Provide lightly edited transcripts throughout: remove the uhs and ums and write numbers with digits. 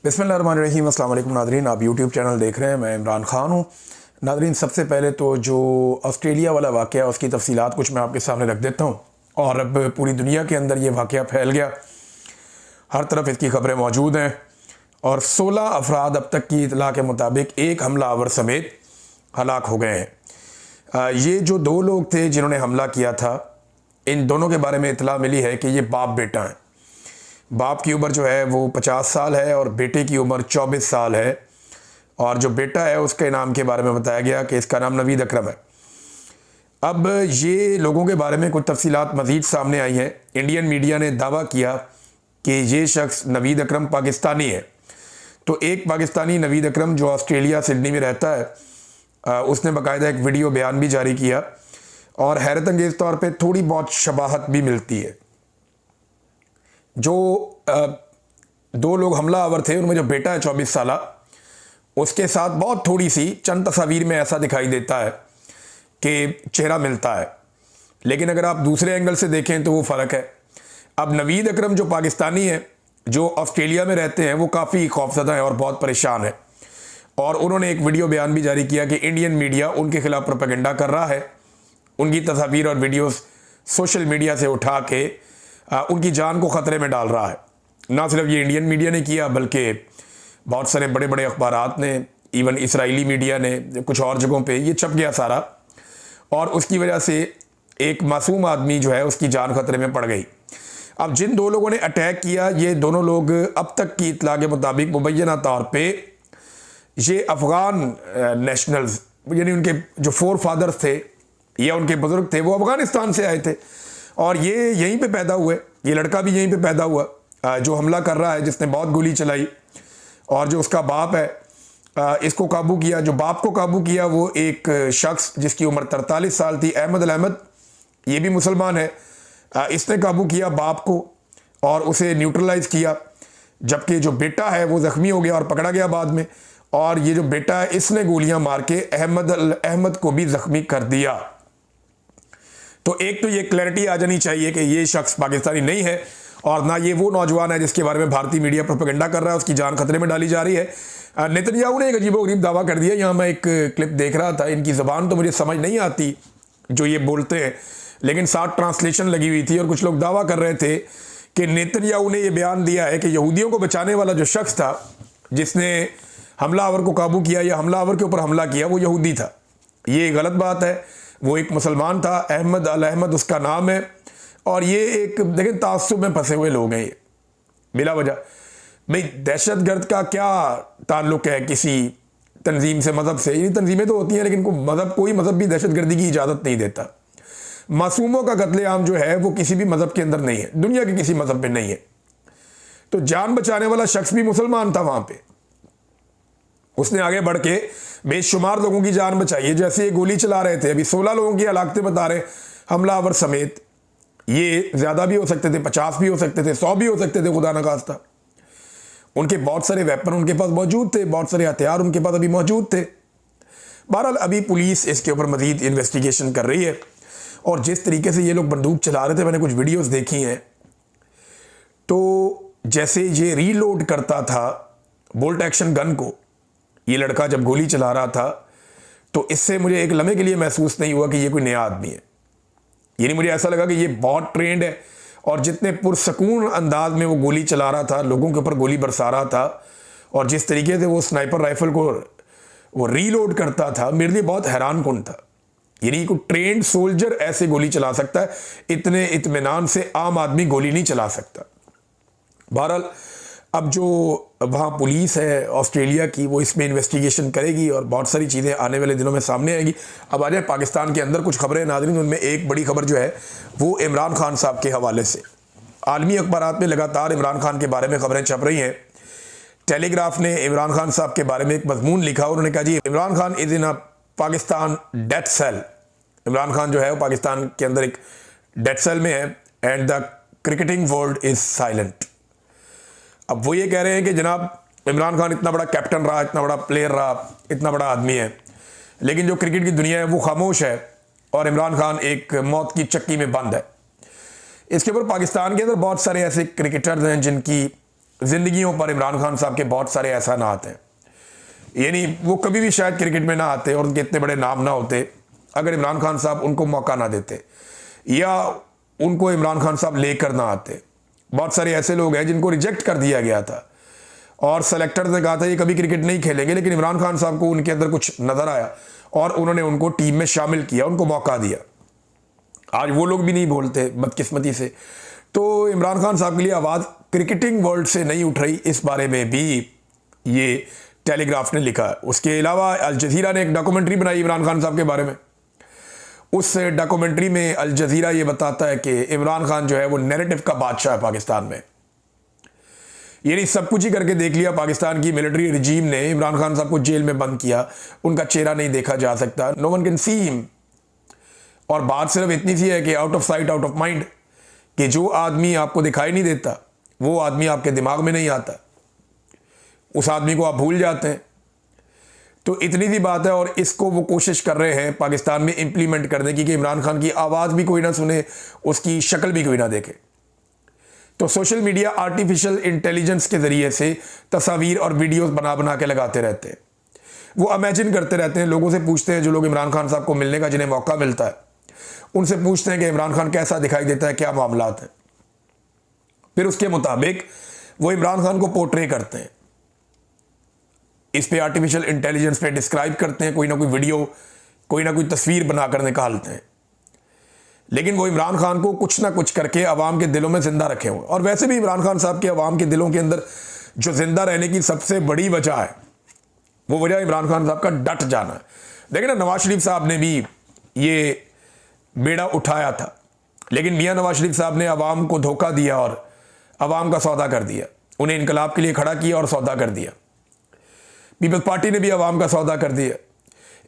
बिस्मिल्लाहिर्रहमानिर्रहीम। अस्सलाम वालेकुम नादरीन, आप यूट्यूब चैनल देख रहे हैं। मैं इमरान ख़ान हूँ। नादरीन, सबसे पहले तो जो ऑस्ट्रेलिया वाला वाक़या है उसकी तफसीलात कुछ मैं आपके सामने रख देता हूँ। और अब पूरी दुनिया के अंदर ये वाक़या फैल गया, हर तरफ इसकी खबरें मौजूद हैं और 16 अफराद अब तक की इतला के मुताबिक एक हमलावर समेत हलाक हो गए हैं। ये जो दो लोग थे जिन्होंने हमला किया था, इन दोनों के बारे में इतला मिली है कि ये बाप बेटा हैं। बाप की उम्र जो है वो 50 साल है और बेटे की उम्र 24 साल है। और जो बेटा है उसके नाम के बारे में बताया गया कि इसका नाम नवीद अकरम है। अब ये लोगों के बारे में कुछ तफसीलात मज़ीद सामने आई हैं। इंडियन मीडिया ने दावा किया कि ये शख्स नवीद अकरम पाकिस्तानी है। तो एक पाकिस्तानी नवीद अकरम जो ऑस्ट्रेलिया सिडनी में रहता है, उसने बाकायदा एक वीडियो बयान भी जारी किया और हैरत अंगेज़ तौर पे थोड़ी बहुत शबाहत भी मिलती है। जो दो लोग हमलावर थे उनमें जो बेटा है 24 साल, उसके साथ बहुत थोड़ी सी चंद तस्वीर में ऐसा दिखाई देता है कि चेहरा मिलता है, लेकिन अगर आप दूसरे एंगल से देखें तो वो फ़र्क है। अब नवीद अकरम जो पाकिस्तानी है, जो ऑस्ट्रेलिया में रहते हैं, वो काफ़ी खौफज़दा है और बहुत परेशान है। और उन्होंने एक वीडियो बयान भी जारी किया कि इंडियन मीडिया उनके खिलाफ प्रोपेगेंडा कर रहा है, उनकी तस्वीर और वीडियोस सोशल मीडिया से उठा के उनकी जान को ख़तरे में डाल रहा है। ना सिर्फ ये इंडियन मीडिया ने किया बल्कि बहुत सारे बड़े बड़े अखबारात ने, इवन इसराइली मीडिया ने, कुछ और जगहों पे ये छप गया सारा। और उसकी वजह से एक मासूम आदमी जो है उसकी जान खतरे में पड़ गई। अब जिन दो लोगों ने अटैक किया, ये दोनों लोग अब तक की इत्तला के मुताबिक मुबैना तौर पे ये अफ़गान नेशनल्स, यानी उनके जो फोर फादर्स थे या उनके बुज़ुर्ग थे वो अफ़गानिस्तान से आए थे और ये यहीं पे पैदा हुए। ये लड़का भी यहीं पे पैदा हुआ जो हमला कर रहा है, जिसने बहुत गोली चलाई। और जो उसका बाप है, इसको काबू किया। जो बाप को काबू किया वो एक शख्स जिसकी उम्र 43 साल थी, अहमद, ये भी मुसलमान है। इसने काबू किया बाप को और उसे न्यूट्रलाइज़ किया, जबकि जो बेटा है वो ज़ख्मी हो गया और पकड़ा गया बाद में। और ये जो बेटा है इसने गोलियां मार के अहमद को भी ज़ख्मी कर दिया। तो एक तो ये क्लैरिटी आ जानी चाहिए कि ये शख्स पाकिस्तानी नहीं है और ना ये वो नौजवान है जिसके बारे में भारतीय मीडिया प्रोपेगेंडा कर रहा है, उसकी जान खतरे में डाली जा रही है। नेतन्याहू ने एक अजीबोगरीब दावा कर दिया। यहाँ मैं एक क्लिप देख रहा था, इनकी ज़बान तो मुझे समझ नहीं आती जो ये बोलते हैं, लेकिन साथ ट्रांसलेशन लगी हुई थी और कुछ लोग दावा कर रहे थे कि नेतन्याहू ने यह बयान दिया है कि यहूदियों को बचाने वाला जो शख्स था जिसने हमलावर को काबू किया या हमलावर के ऊपर हमला किया, वो यहूदी था। ये गलत बात है। वो एक मुसलमान था, अहमद उसका नाम है। और ये एक देखें तासुब में फंसे हुए लोग हैं ये बिला वजह। भाई दहशतगर्द का क्या ताल्लुक़ है किसी तंजीम से, मज़हब से? ये तंजीमें तो होती हैं लेकिन कोई मज़हब भी दहशतगर्दी की इजाज़त नहीं देता। मासूमों का कत्लेआम जो है वो किसी भी मज़हब के अंदर नहीं है, दुनिया के किसी मज़हब में नहीं है। तो जान बचाने वाला शख्स भी मुसलमान था वहाँ पे, उसने आगे बढ़ के बेशुमार लोगों की जान बचाई है। जैसे ये गोली चला रहे थे, अभी 16 लोगों की हलाकतें बता रहे हमलावर समेत। ये ज़्यादा भी हो सकते थे, 50 भी हो सकते थे, 100 भी हो सकते थे, खुदा न खास्ता। उनके बहुत सारे वेपन उनके पास मौजूद थे, बहुत सारे हथियार उनके पास अभी मौजूद थे। बहरहाल अभी पुलिस इसके ऊपर मज़ीद इन्वेस्टिगेशन कर रही है। और जिस तरीके से ये लोग बंदूक चला रहे थे, मैंने कुछ वीडियोज़ देखी हैं, तो जैसे ये रीलोड करता था बोल्ट एक्शन गन को, ये लड़का जब गोली चला रहा था, तो इससे मुझे एक लम्हे के लिए महसूस नहीं हुआ कि ये कोई नया आदमी है। यानी मुझे ऐसा लगा कि ये बहुत ट्रेंड है और जितने पुरसकून अंदाज में वो गोली चला रहा था, लोगों के ऊपर गोली बरसा रहा था, और जिस तरीके से वो स्नाइपर राइफल को वो रीलोड करता था, मेरे लिए बहुत हैरान कुन था। यानी कोई ट्रेंड सोल्जर ऐसे गोली चला सकता है, इतने इत्मीनान से आम आदमी गोली नहीं चला सकता। बहरहाल अब जो वहाँ पुलिस है ऑस्ट्रेलिया की, वो इसमें इन्वेस्टिगेशन करेगी और बहुत सारी चीज़ें आने वाले दिनों में सामने आएंगी। अब आ जाए पाकिस्तान के अंदर कुछ खबरें नाज़रीन, उनमें एक बड़ी खबर जो है वो इमरान खान साहब के हवाले से। आलमी अखबारात में लगातार इमरान खान के बारे में खबरें छप रही हैं। टेलीग्राफ ने इमरान खान साहब के बारे में एक मजमून लिखा, उन्होंने कहा जी Imran Khan is in a Pakistan death cell. Imran Khan जो है वो पाकिस्तान के अंदर एक डेथ सेल में है and the cricketing world is silent. अब वो ये कह रहे हैं कि जनाब इमरान खान इतना बड़ा कैप्टन रहा, इतना बड़ा प्लेयर रहा, इतना बड़ा आदमी है, लेकिन जो क्रिकेट की दुनिया है वो खामोश है और इमरान खान एक मौत की चक्की में बंद है। इसके ऊपर पाकिस्तान के अंदर बहुत सारे ऐसे क्रिकेटर्स हैं जिनकी ज़िंदगियों पर इमरान खान साहब के बहुत सारे एहसानात हैं। यानी वो कभी भी शायद क्रिकेट में ना आते और उनके इतने बड़े नाम ना होते अगर इमरान खान साहब उनको मौका ना देते या उनको इमरान खान साहब लेकर ना आते। बहुत सारे ऐसे लोग हैं जिनको रिजेक्ट कर दिया गया था और सेलेक्टर ने कहा था ये कभी क्रिकेट नहीं खेलेंगे, लेकिन इमरान खान साहब को उनके अंदर कुछ नज़र आया और उन्होंने उनको टीम में शामिल किया, उनको मौका दिया। आज वो लोग भी नहीं बोलते बदकिस्मती से। तो इमरान खान साहब के लिए आवाज़ क्रिकेटिंग वर्ल्ड से नहीं उठ रही, इस बारे में भी ये टेलीग्राफ ने लिखा। उसके अलावा अल जज़ीरा ने एक डॉक्यूमेंट्री बनाई इमरान खान साहब के बारे में। उस डॉक्यूमेंट्री में अल जज़ीरा ये बताता है कि इमरान खान जो है वो नैरेटिव का बादशाह है पाकिस्तान में। यानी सब कुछ ही करके देख लिया। पाकिस्तान की मिलिट्री रिजीम ने इमरान खान साहब को जेल में बंद किया, उनका चेहरा नहीं देखा जा सकता, no one can see him. और बात सिर्फ इतनी सी है कि out of sight out of mind, कि जो आदमी आपको दिखाई नहीं देता वो आदमी आपके दिमाग में नहीं आता, उस आदमी को आप भूल जाते हैं। तो इतनी सी बात है और इसको वो कोशिश कर रहे हैं पाकिस्तान में इम्प्लीमेंट करने की कि इमरान खान की आवाज़ भी कोई ना सुने, उसकी शक्ल भी कोई ना देखे। तो सोशल मीडिया आर्टिफिशियल इंटेलिजेंस के ज़रिए से तस्वीर और वीडियोस बना बना के लगाते रहते हैं। वो इमेजिन करते रहते हैं, लोगों से पूछते हैं, जो लोग इमरान खान साहब को मिलने का जिन्हें मौका मिलता है उनसे पूछते हैं कि इमरान खान कैसा दिखाई देता है, क्या मामलात हैं। फिर उसके मुताबिक वो इमरान खान को पोर्ट्रे करते हैं, इस पे आर्टिफिशियल इंटेलिजेंस पे डिस्क्राइब करते हैं, कोई ना कोई वीडियो, कोई ना कोई तस्वीर बनाकर निकालते हैं। लेकिन वो इमरान खान को कुछ ना कुछ करके अवाम के दिलों में जिंदा रखे हुए। और वैसे भी इमरान खान साहब के अवाम के दिलों के अंदर जो जिंदा रहने की सबसे बड़ी वजह है, वो वजह इमरान खान साहब का डट जाना है। देखिए ना, नवाज शरीफ साहब ने भी ये बेड़ा उठाया था, लेकिन मियां नवाज शरीफ साहब ने अवाम को धोखा दिया और अवाम का सौदा कर दिया, उन्हें इनकलाब के लिए खड़ा किया और सौदा कर दिया। पीपल्स पार्टी ने भी अवाम का सौदा कर दिया।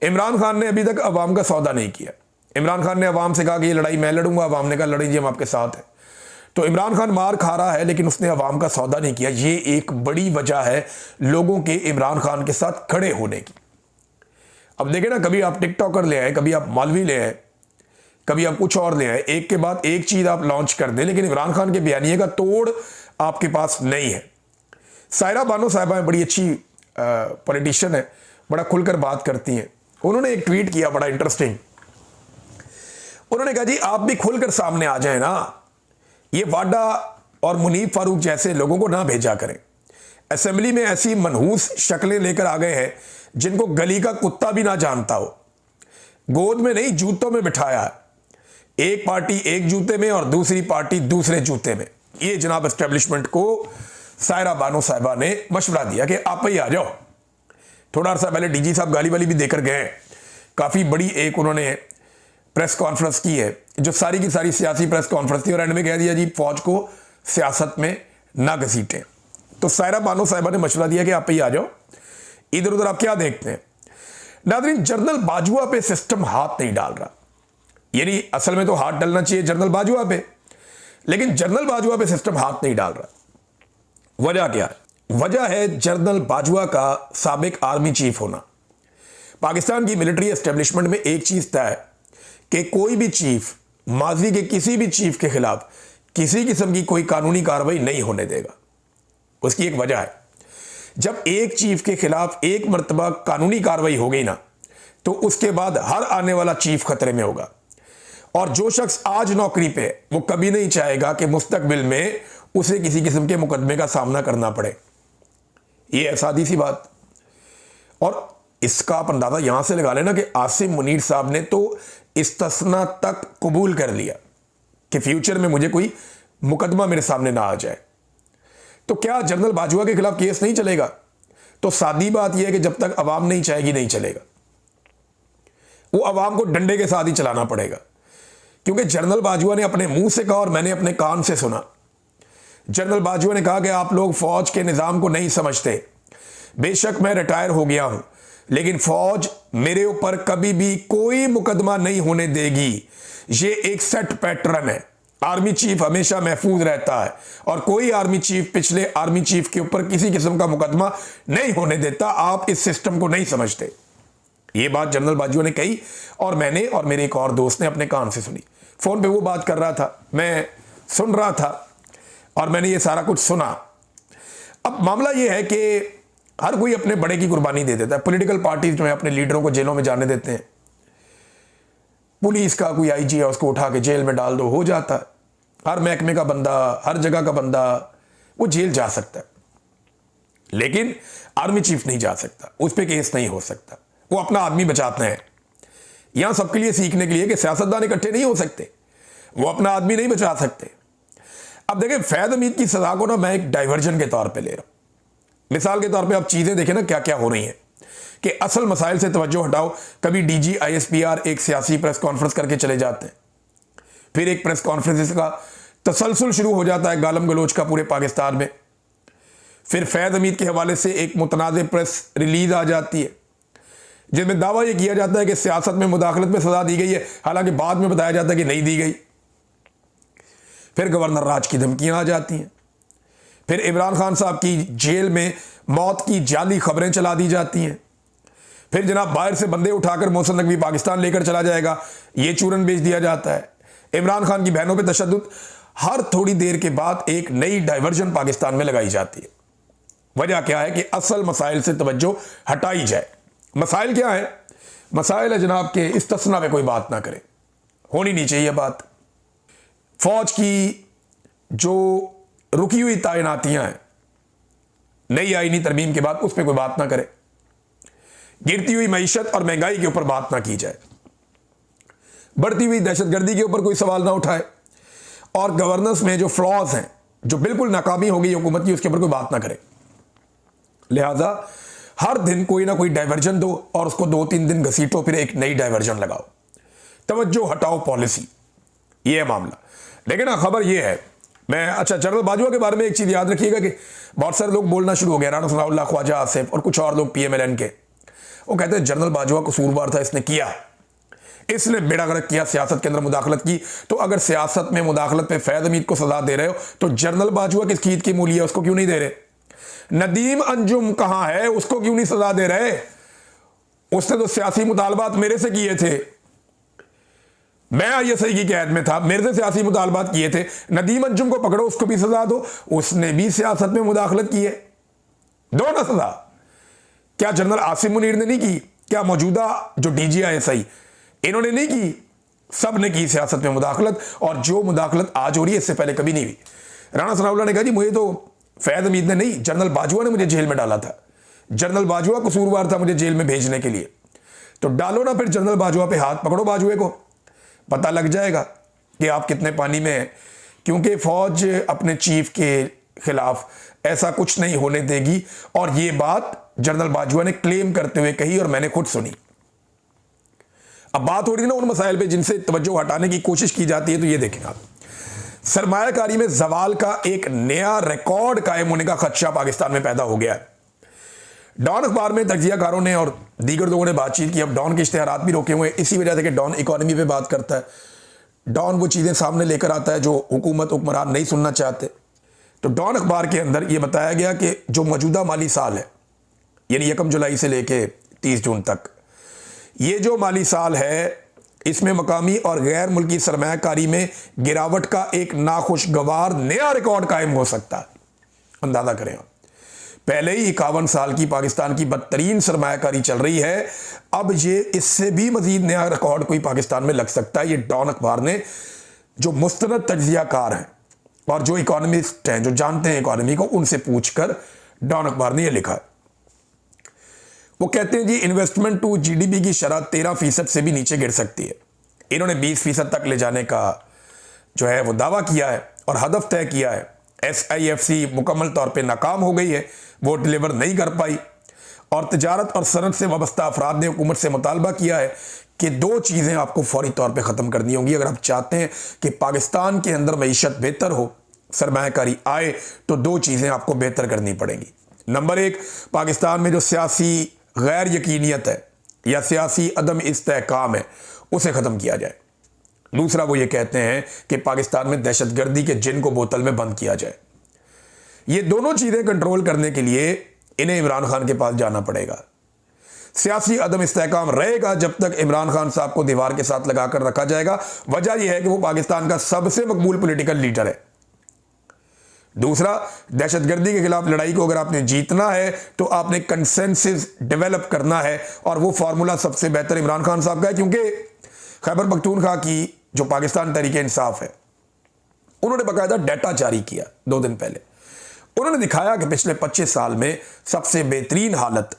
इमरान खान ने अभी तक अवाम का सौदा नहीं किया। इमरान खान ने अवाम से कहा कि ये लड़ाई मैं लड़ूंगा, अवाम ने कहा लड़ाई जी हम आपके साथ हैं। तो इमरान खान मार खा रहा है लेकिन उसने अवाम का सौदा नहीं किया। ये एक बड़ी वजह है लोगों के इमरान खान के साथ खड़े होने की। अब देखें ना, कभी आप टिकटॉकर ले आए, कभी आप मौलवी ले आए, कभी आप कुछ और ले आए, एक के बाद एक चीज़ आप लॉन्च कर दें, लेकिन इमरान खान के बयानिए का तोड़ आपके पास नहीं है। सायरा बानो साहिबा बड़ी अच्छी पॉलिटिशियन है, बड़ा खुलकर बात करती हैं। उन्होंने एक ट्वीट किया बड़ा इंटरेस्टिंग। उन्होंने कहा जी आप भी खुलकर सामने आ जाए ना, ये वाडा और मुनीफ फारूक जैसे लोगों को ना भेजा करें। असेंबली में ऐसी मनहूस शक्लें लेकर आ गए हैं जिनको गली का कुत्ता भी ना जानता हो। गोद में नहीं जूतों में बिठाया है, एक पार्टी एक जूते में और दूसरी पार्टी दूसरे जूते में। ये जनाब एस्टेब्लिशमेंट को सायरा बानो साहिबा ने मशवरा दिया कि आप ही आ जाओ। थोड़ा अर्सा पहले डीजी साहब गाली वाली भी देकर गए, काफ़ी बड़ी एक उन्होंने प्रेस कॉन्फ्रेंस की है जो सारी की सारी सियासी प्रेस कॉन्फ्रेंस थी और एंड में कह दिया जी फौज को सियासत में ना घसीटें। तो सायरा बानो साहिबा ने मशवरा दिया कि आप ही आ जाओ, इधर उधर आप क्या देखते हैं। नाज़रीन, जनरल बाजवा पे सिस्टम हाथ नहीं डाल रहा। यानी असल में तो हाथ डालना चाहिए जनरल बाजवा पे, लेकिन जनरल बाजवा पे सिस्टम हाथ नहीं डाल रहा। वजह क्या है? वजह है जनरल बाजवा का साबिक आर्मी चीफ होना। पाकिस्तान की मिलिट्री एस्टेब्लिशमेंट में एक चीज तय है कि कोई भी चीफ माजी के किसी भी चीफ के खिलाफ किसी किस्म की कोई कानूनी कार्रवाई नहीं होने देगा। उसकी एक वजह है, जब एक चीफ के खिलाफ एक मर्तबा कानूनी कार्रवाई हो गई ना, तो उसके बाद हर आने वाला चीफ खतरे में होगा। और जो शख्स आज नौकरी पे वो कभी नहीं चाहेगा कि मुस्तकबिल में उसे किसी किस्म के मुकदमे का सामना करना पड़े। ये सादी सी बात। और इसका आप अंदाजा यहां से लगा लेना कि आसिम मुनीर साहब ने तो इस्तिस्ना तक कबूल कर लिया कि फ्यूचर में मुझे कोई मुकदमा मेरे सामने ना आ जाए। तो क्या जनरल बाजवा के खिलाफ केस नहीं चलेगा? तो सादी बात यह है कि जब तक अवाम नहीं चाहेगी नहीं चलेगा। वो अवाम को डंडे के साथ ही चलाना पड़ेगा, क्योंकि जनरल बाजवा ने अपने मुंह से कहा और मैंने अपने कान से सुना। जनरल बाजवा ने कहा कि आप लोग फौज के निज़ाम को नहीं समझते। बेशक मैं रिटायर हो गया हूं, लेकिन फौज मेरे ऊपर कभी भी कोई मुकदमा नहीं होने देगी। ये एक सेट पैटर्न है। आर्मी चीफ हमेशा महफूज रहता है और कोई आर्मी चीफ पिछले आर्मी चीफ के ऊपर किसी किस्म का मुकदमा नहीं होने देता। आप इस सिस्टम को नहीं समझते। ये बात जनरल बाजवा ने कही और मैंने और मेरे एक और दोस्त ने अपने कान से सुनी। फोन पे वो बात कर रहा था, मैं सुन रहा था और मैंने ये सारा कुछ सुना। अब मामला ये है कि हर कोई अपने बड़े की कुर्बानी दे देता है। पॉलिटिकल पार्टीज जो है अपने लीडरों को जेलों में जाने देते हैं। पुलिस का कोई आईजी है, उसको उठा के जेल में डाल दो, हो जाता है। हर महकमे का बंदा, हर जगह का बंदा वो जेल जा सकता है, लेकिन आर्मी चीफ नहीं जा सकता, उस पर केस नहीं हो सकता। वो अपना आदमी बचाते हैं। यहां सबके लिए सीखने के लिए कि सियासतदान इकट्ठे नहीं हो सकते, वो अपना आदमी नहीं बचा सकते। अब देखें, फैद हमीद की सजा को ना मैं एक डाइवर्जन के तौर पे ले रहा हूं। मिसाल के तौर पे आप चीजें देखें ना क्या क्या हो रही हैं कि असल मसाइल से तवज्जो हटाओ। कभी डीजी ISPR एक सियासी प्रेस कॉन्फ्रेंस करके चले जाते हैं, फिर एक प्रेस कॉन्फ्रेंस का तसलसल शुरू हो जाता है गालम गलोच का पूरे पाकिस्तान में। फिर फैद हमीद के हवाले से एक मुतनाज़ प्रेस रिलीज आ जाती है जिसमें दावा यह किया जाता है कि सियासत में मुदाखलत में सजा दी गई है, हालांकि बाद में बताया जाता है कि नहीं दी गई। फिर गवर्नर राज की धमकियां आ जाती हैं। फिर इमरान खान साहब की जेल में मौत की जाली खबरें चला दी जाती हैं। फिर जनाब बाहर से बंदे उठाकर मोहसिन नकवी पाकिस्तान लेकर चला जाएगा, ये चूरन बेच दिया जाता है। इमरान खान की बहनों पे तशद्दुद, हर थोड़ी देर के बाद एक नई डाइवर्जन पाकिस्तान में लगाई जाती है। वजह क्या है कि असल मसाइल से तवज्जो हटाई जाए। मसाइल क्या है? मसाइल है जनाब के इस्तिस्ना पे कोई बात ना करे, होनी नहीं चाहिए बात। फौज की जो रुकी हुई तैनातियां हैं नई आईनी तरमीम के बाद, उस पर कोई बात ना करे। गिरती हुई मईशत और महंगाई के ऊपर बात ना की जाए। बढ़ती हुई दहशतगर्दी के ऊपर कोई सवाल ना उठाए। और गवर्नेंस में जो फ्लॉज हैं, जो बिल्कुल नाकामी हो गई हुकूमत की, उसके ऊपर कोई बात ना करे। लिहाजा हर दिन कोई ना कोई डाइवर्जन दो और उसको 2-3 दिन घसीटो, फिर एक नई डाइवर्जन लगाओ। तवज्जो हटाओ पॉलिसी, ये है मामला। लेकिन ना खबर ये है, मैं अच्छा जनरल बाजवा के बारे में एक चीज याद रखिएगा कि बहुत सारे लोग बोलना शुरू हो गए, राना सनाउल्लाह, ख्वाजा आसिफ और कुछ और लोग PMLN के, वो कहते हैं जनरल बाजवा कसूरवार था, इसने किया, इसने बेड़ा गर्क किया, सियासत के अंदर मुदाखलत की। तो अगर सियासत में मुदाखलत पे फैद हमीद को सजा दे रहे हो तो जनरल बाजवा किस चीज की मूली है, उसको क्यों नहीं दे रहे? नदीम अंजुम कहां है, उसको क्यों नहीं सजा दे रहे? उसने तो सियासी मुतालबात मेरे से किए थे, मैं ISI की कैद में था, मेरे से सियासी मुतालबात किए थे। नदीम अंजुम को पकड़ो, उसको भी सजा दो, उसने भी सियासत में मुदाखलत की है, दो ना सजा। क्या जनरल आसिम मुनीर ने नहीं की? क्या मौजूदा जो DG ISI इन्होंने नहीं की? सब ने की सियासत में मुदाखलत, और जो मुदाखलत आज हो रही है इससे पहले कभी नहीं हुई। राना सनाउल्लाह ने कहा जी मुझे तो फैद हमीद ने नहीं, जनरल बाजवा ने मुझे जेल में डाला था, जनरल बाजवा कसूरवार था मुझे जेल में भेजने के लिए। तो डालो ना फिर जनरल बाजवा पे हाथ, पकड़ो बाजवे को, पता लग जाएगा कि आप कितने पानी में हैं। क्योंकि फौज अपने चीफ के खिलाफ ऐसा कुछ नहीं होने देगी, और ये बात जनरल बाजवा ने क्लेम करते हुए कही और मैंने खुद सुनी। अब बात हो रही है ना उन मसाइल पे जिनसे तवज्जो हटाने की कोशिश की जाती है, तो ये देखें आप, सरमायाकारी में जवाल का एक नया रिकॉर्ड कायम होने का खदशा पाकिस्तान में पैदा हो गया है। डॉन अखबार में तज्जियाकारों ने और दीगर लोगों ने बातचीत की। अब डॉन के इश्तेहारात भी रोके हुए हैं इसी वजह से कि डॉन इकोनॉमी पे बात करता है, डॉन वो चीज़ें सामने लेकर आता है जो हुकूमत हुक्मरान नहीं सुनना चाहते। तो डॉन अखबार के अंदर ये बताया गया कि जो मौजूदा माली साल है, यानी 1 जुलाई से लेके 30 जून तक, ये जो माली साल है इसमें मकामी और गैर मुल्की सरमायाकारी में गिरावट का एक नाखुशगवार नया रिकॉर्ड कायम हो सकता है। अंदाजा करें आप, पहले ही 51 साल की पाकिस्तान की बदतरीन सरमायाकारी चल रही है, अब ये इससे भी मजीद नया रिकॉर्ड कोई पाकिस्तान में लग सकता है। ये डॉन अखबार ने, जो मुस्तनद तज्जियाकार हैं और जो इकोनॉमिस्ट हैं, जो जानते हैं इकोनॉमी को, उनसे पूछकर डॉन अखबार ने यह लिखा है। वो कहते हैं जी इन्वेस्टमेंट टू GDP की शरह 13% से भी नीचे गिर सकती है। इन्होंने 20% तक ले जाने का जो है वो दावा किया है और हदफ तय किया है। SIFC मुकम्मल तौर पे नाकाम हो गई है, वो डिलीवर नहीं कर पाई। और तजारत और सनत से वाबस्ता अफराद ने हुकूमत से मुतालबा किया है कि 2 चीज़ें आपको फौरी तौर पे ख़त्म करनी होंगी अगर आप चाहते हैं कि पाकिस्तान के अंदर मईशत बेहतर हो, सरमायाकारी आए, तो 2 चीज़ें आपको बेहतर करनी पड़ेंगी। नंबर 1, पाकिस्तान में जो सियासी गैर यकीनियत है या सियासी अदम इस्तेहकाम है, उसे ख़त्म किया जाए। दूसरा, वो ये कहते हैं कि पाकिस्तान में दहशतगर्दी के जिन को बोतल में बंद किया जाए। ये दोनों चीज़ें कंट्रोल करने के लिए इन्हें इमरान खान के पास जाना पड़ेगा। सियासी अदम इस्तेहकाम रहेगा जब तक इमरान खान साहब को दीवार के साथ लगाकर रखा जाएगा। वजह यह है कि वो पाकिस्तान का सबसे मकबूल पॉलिटिकल लीडर है, दूसरा, दहशतगर्दी के खिलाफ लड़ाई को अगर आपने जीतना है तो आपने कंसेंसस डेवलप करना है, और वो फार्मूला सबसे बेहतर इमरान खान साहब का है, क्योंकि खैबर पख्तूनख्वा की जो पाकिस्तान तहरीक इंसाफ है, उन्होंने बाकायदा डाटा जारी किया 2 दिन पहले। उन्होंने दिखाया कि पिछले 25 साल में सबसे बेहतरीन हालत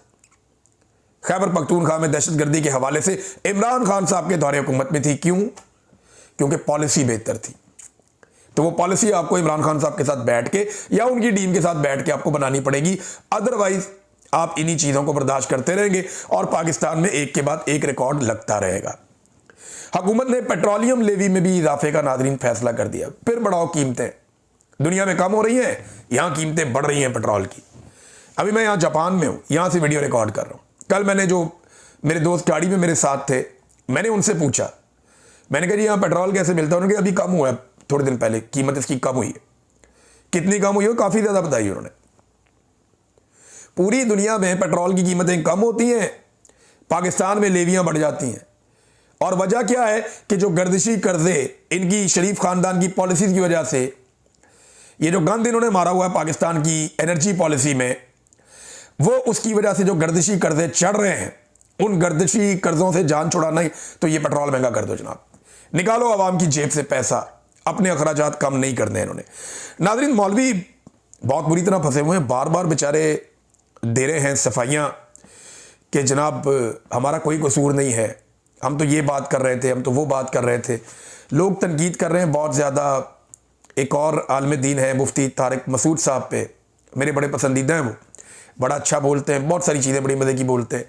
खैबर पख्तूनख्वा में दहशतगर्दी के हवाले से इमरान खान साहब के दौरे हुकूमत में थी। क्यों? क्योंकि पॉलिसी बेहतर थी। तो वो पॉलिसी आपको इमरान खान साहब के साथ बैठ के या उनकी टीम के साथ बैठ के आपको बनानी पड़ेगी, अदरवाइज आप इन्हीं चीज़ों को बर्दाश्त करते रहेंगे और पाकिस्तान में एक के बाद एक रिकॉर्ड लगता रहेगा। हुकूमत ने पेट्रोलियम लेवी में भी इजाफे का नाज़रीन फैसला कर दिया। फिर बढ़ाओ कीमतें, दुनिया में कम हो रही हैं, यहाँ कीमतें बढ़ रही हैं पेट्रोल की। अभी मैं यहाँ जापान में हूँ, यहाँ से वीडियो रिकॉर्ड कर रहा हूँ। कल मैंने जो मेरे दोस्त गाड़ी में मेरे साथ थे, मैंने उनसे पूछा, मैंने कहा जी यहाँ पेट्रोल कैसे मिलता है? उन्होंने कहा अभी कम हुआ है, थोड़े दिन पहले कीमत इसकी कम हुई है। कितनी कम हुई है? काफ़ी ज़्यादा बताई उन्होंने। पूरी दुनिया में पेट्रोल की कीमतें कम होती हैं, पाकिस्तान में लेवियाँ बढ़ जाती हैं। और वजह क्या है कि जो गर्दिशी कर्जे इनकी शरीफ खानदान की पॉलिसीज़ की वजह से, ये जो गंद इन्होंने मारा हुआ है पाकिस्तान की एनर्जी पॉलिसी में, वो उसकी वजह से जो गर्दिशी कर्जे चढ़ रहे हैं, उन गर्दिशी कर्जों से जान छुड़ाना ही तो ये पेट्रोल महंगा कर दो जनाब। निकालो आवाम की जेब से पैसा, अपने अखराजात कम नहीं करने हैं इन्होंने। नाज़रीन, मौलवी बहुत बुरी तरह फंसे हुए हैं, बार बार बेचारे दे रहे हैं सफाइयाँ कि जनाब हमारा कोई कसूर नहीं है, हम तो ये बात कर रहे थे, हम तो वो बात कर रहे थे। लोग तनकीद कर रहे हैं बहुत ज़्यादा। एक और आलिम दीन है मुफ्ती तारिक मसूद साहब पे, मेरे बड़े पसंदीदा हैं। वो बड़ा अच्छा बोलते हैं, बहुत सारी चीज़ें बड़ी मज़े की बोलते हैं।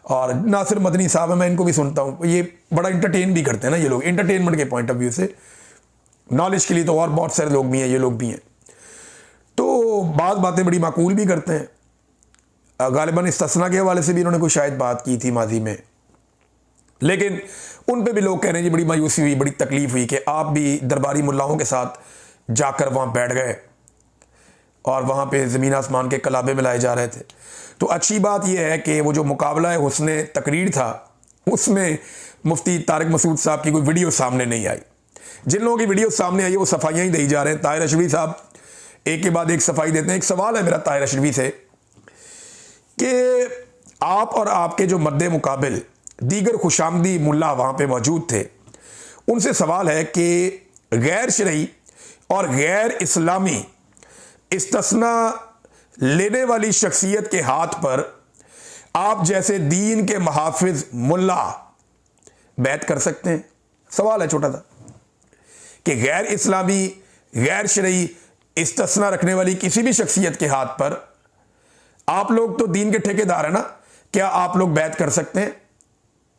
और नासिर मदनी साहब है, मैं इनको भी सुनता हूँ, ये बड़ा इंटरटेन भी करते हैं ना ये लोग, इंटरटेनमेंट के पॉइंट ऑफ व्यू से। नॉलेज के लिए तो और बहुत सारे लोग भी हैं, ये लोग भी हैं। तो बातें बड़ी माकूल भी करते हैं। गालिबन इस्तिस्ना के हवाले से भी इन्होंने कोई शायद बात की थी माजी में, लेकिन उन पे भी लोग कह रहे हैं जी बड़ी मायूसी हुई, बड़ी तकलीफ हुई कि आप भी दरबारी मुल्लाओं के साथ जाकर वहाँ बैठ गए और वहाँ पे ज़मीन आसमान के कलाबे मिलाए जा रहे थे। तो अच्छी बात यह है कि वो जो मुकाबला है हुस्ने तकरीर था, उसमें मुफ्ती तारिक मसूद साहब की कोई वीडियो सामने नहीं आई। जिन लोगों की वीडियो सामने आई है वो सफाइयाँ ही दे जा रहे हैं। ताहिर अशरफी साहब एक के बाद एक सफाई देते हैं। एक सवाल है मेरा ताहिर अशरफी से कि आप और आपके जो मद्दे मुकाबिल दीगर खुशामदी मुल्ला वहाँ पे मौजूद थे, उनसे सवाल है कि गैर शरई और गैर इस्लामी इस्तिस्ना लेने वाली शख्सियत के हाथ पर आप जैसे दीन के मुहाफिज मुल्ला बैत कर सकते हैं? सवाल है छोटा सा कि गैर इस्लामी गैर शरई इस्तिस्ना रखने वाली किसी भी शख्सियत के हाथ पर, आप लोग तो दीन के ठेकेदार हैं ना, क्या आप लोग बैत कर सकते हैं?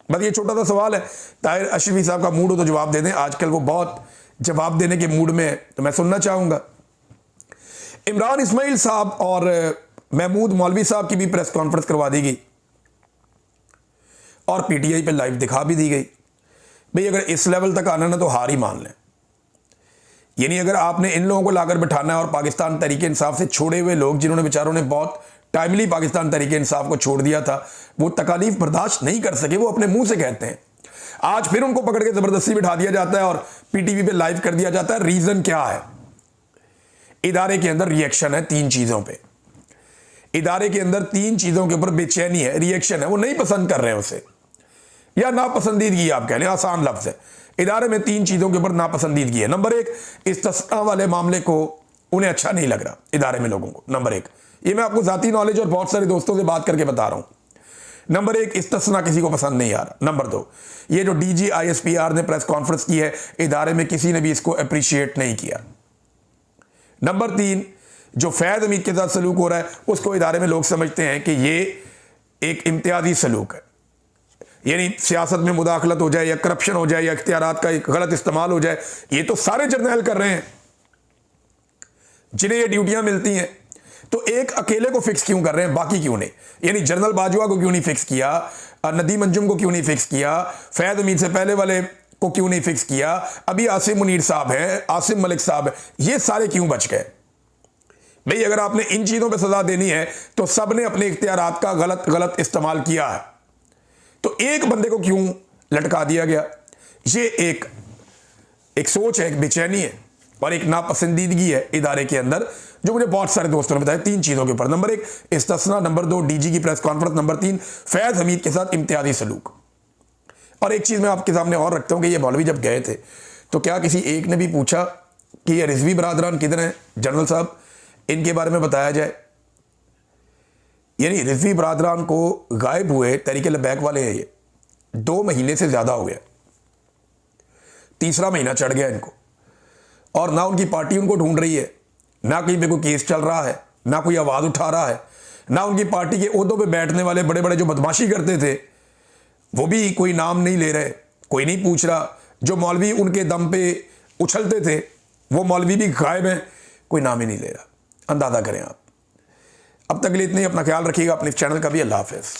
बस ये छोटा सा सवाल है। ताहिर अशरफी साहब का मूड हो तो जवाब दे दें, आजकल वो बहुत जवाब देने के मूड में है, तो मैं सुनना चाहूँगा। इमरान इस्माइल साहब और महमूद मौलवी साहब की भी प्रेस कॉन्फ्रेंस करवा दी गई और पीटीआई पे लाइव दिखा भी दी गई। भाई अगर इस लेवल तक आना ना तो हार ही मान लें। यानी अगर आपने इन लोगों को लाकर बिठाना है और पाकिस्तान तहरीक इंसाफ से छोड़े हुए लोग, जिन्होंने बेचारों ने बहुत टाइमली पाकिस्तान तहरीक इंसाफ को छोड़ दिया था, वो तकालीफ बर्दाश्त नहीं कर सके, वो अपने मुंह से कहते हैं। आज फिर उनको पकड़ के जबरदस्ती बिठा दिया जाता है और पीटीवी पे लाइव कर दिया जाता है। रीजन क्या है? इदारे के अंदर रिएक्शन है 3 चीजों पे। इदारे के अंदर 3 चीजों के ऊपर बेचैनी है, रिएक्शन है, वो नहीं पसंद कर रहे हैं उसे, या नापसंदीदगी आप कह लें, आसान लफ्ज है। इदारे में 3 चीजों के ऊपर नापसंदीदगी है। नंबर 1, इस्तिस्ना वाले मामले को उन्हें अच्छा नहीं लग रहा इदारे में लोगों को। नंबर 1, ये मैं आपको जाती नॉलेज और बहुत सारे दोस्तों से बात करके बता रहा हूं। नंबर 1, इस्तिस्ना किसी को पसंद नहीं आ रहा। नंबर 2, ये जो डीजी ISPR ने प्रेस कॉन्फ्रेंस की है, इदारे में किसी ने भी इसको अप्रिशिएट नहीं किया। नंबर 3, जो फैज़ हमीद के साथ सलूक हो रहा है, उसको इदारे में लोग समझते हैं कि ये एक इम्तियाजी सलूक है, यानी सियासत में मुदाखलत हो जाए या करप्शन हो जाए या इख्तियारात का एक गलत इस्तेमाल हो जाए। ये तो सारे जर्नैल कर रहे हैं जिन्हें ये ड्यूटियां मिलती हैं, तो एक अकेले को फिक्स क्यों कर रहे हैं, बाकी क्यों नहीं? यानी जनरल बाजवा को क्यों नहीं फिक्स किया, नदीम अंजुम को क्यों नहीं फिक्स किया, फैज़ हमीद से पहले वाले को क्यों नहीं फिक्स किया, अभी आसिम मुनीर साहब हैं, आसिम मलिक साहब हैं, ये सारे क्यों बच गए? भाई अगर आपने इन चीज़ों पे सजा देनी है तो सब ने अपने इख्तियारात का गलत इस्तेमाल किया है, तो एक बंदे को क्यों लटका दिया गया? ये एक सोच है, एक बेचैनी है। और एक नापसंदीदगी है इदारे के अंदर, जो मुझे बहुत सारे दोस्तों ने बताया 3 चीज़ों के ऊपर। नंबर 1 इस्तिस्ना, नंबर 2 डीजी की प्रेस कॉन्फ्रेंस, नंबर 3 फैज़ हमीद के साथ इम्तियाजी सलूक। और एक चीज़ मैं आपके सामने और रखता हूँ कि ये मौलवी जब गए थे तो क्या किसी एक ने भी पूछा कि ये रिजवी बरादरान किधर हैं जनरल साहब, इनके बारे में बताया जाए? यानी रिजवी बरादरान को गायब हुए तहरीक लबैक वाले हैं, ये 2 महीने से ज़्यादा हो गया, 3रा महीना चढ़ गया इनको, और ना उनकी पार्टी उनको ढूंढ रही है, ना कहीं पे कोई केस चल रहा है, ना कोई आवाज़ उठा रहा है, ना उनकी पार्टी के ओहदों पे बैठने वाले बड़े बड़े जो बदमाशी करते थे वो भी कोई नाम नहीं ले रहे, कोई नहीं पूछ रहा। जो मौलवी उनके दम पे उछलते थे वो मौलवी भी गायब हैं, कोई नाम ही नहीं ले रहा। अंदाज़ा करें आप। अब तक के लिए इतने ही, अपना ख्याल रखिएगा, अपने चैनल का भी। अल्लाह हाफ़िज़।